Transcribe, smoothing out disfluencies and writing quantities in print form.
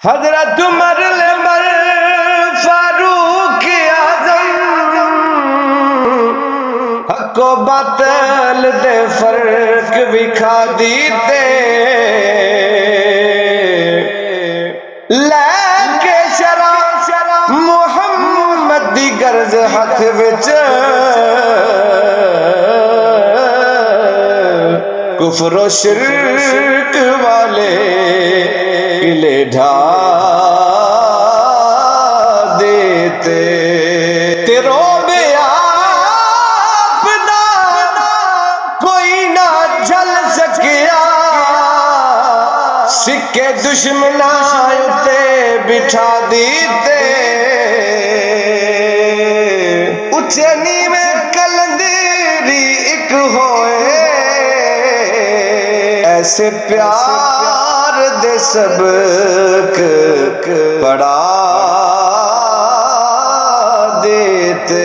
حضرت عمر لمر فاروق اعظم حق و باطل دے فرق وکھا دیتے لے کے شرع محمد دی غرض ہاتھ وچ کفر و شرک والے قلعے ڈھا دیتے تیرو بے آپ دا کوئی نہ جل سکیا سکے دشمناں اتے بٹھا دیتے اچھے نیوے کلندری ایک ہوئے ایسے پیار دے سبق پڑھا دیتے